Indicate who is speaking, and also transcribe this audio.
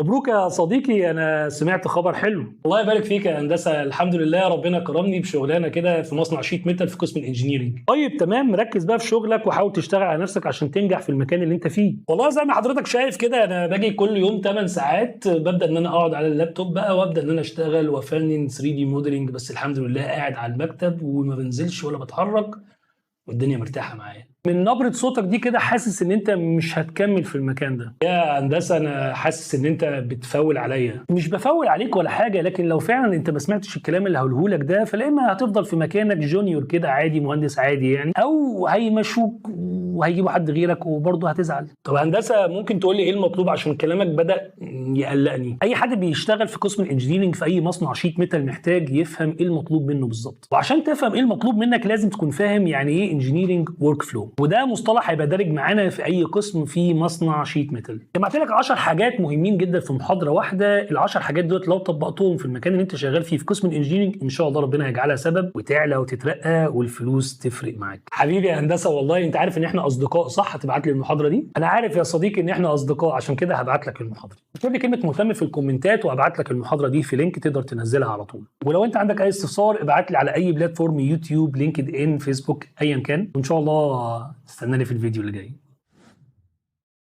Speaker 1: مبروك يا صديقي، انا سمعت خبر حلو. الله يبارك فيك يا هندسه، الحمد لله ربنا كرمني بشغلانه كده في مصنع شيت ميتال في قسم الانجينيرنج. طيب تمام، ركز بقى في شغلك وحاول تشتغل على نفسك عشان تنجح في المكان اللي انت فيه. والله زي ما حضرتك شايف كده، انا باجي كل يوم 8 ساعات، ببدا ان انا اقعد على اللابتوب بقى وابدا ان انا اشتغل وافنن 3 دي موديلنج، بس الحمد لله قاعد على المكتب وما بنزلش ولا بتحرك والدنيا مرتاحه معايا. من نبرة صوتك دي كده حاسس ان انت مش هتكمل في المكان ده يا هندسه. انا حاسس ان انت بتفول عليا. مش بفول عليك ولا حاجه، لكن لو فعلا انت ما سمعتش الكلام اللي هقوله لك ده، فلا اما هتفضل في مكانك جونيور كده عادي، مهندس عادي يعني، او هيمشوك وهيجيبوا حد غيرك وبرضه هتزعل. طب هندسه، ممكن تقول لي ايه المطلوب؟ عشان كلامك بدأ يقلقني. اي حد بيشتغل في قسم الانجينيرنج في اي مصنع شيت ميتال محتاج يفهم ايه المطلوب منه بالظبط، وعشان تفهم ايه المطلوب منك لازم تكون فاهم يعني ايه انجينيرنج ورك فلو، وده مصطلح هيبقى دارج معانا في اي قسم في مصنع شيت ميتال. جمعت لك 10 حاجات مهمين جدا في محاضره واحده. ال10 حاجات دول لو طبقتهم في المكان اللي انت شغال فيه في قسم الانجينيرنج، ان شاء الله ربنا هيجعلها سبب وتعلى وتترقى والفلوس تفرق معاك. حبيبي يا هندسه، والله انت عارف ان احنا اصدقاء صح؟ هتبعت لي المحاضره دي؟ انا عارف يا صديقي ان احنا اصدقاء، عشان كده هبعت لك المحاضره. اكتب لي كلمه مهتم في الكومنتات وابعت لك المحاضره دي في لينك تقدر تنزلها على طول. ولو انت عندك اي استفسار ابعت لي على اي بلاتفورم، يوتيوب، لينكد ان، فيسبوك، ايا كان، وان شاء الله استناني في الفيديو اللي جاي.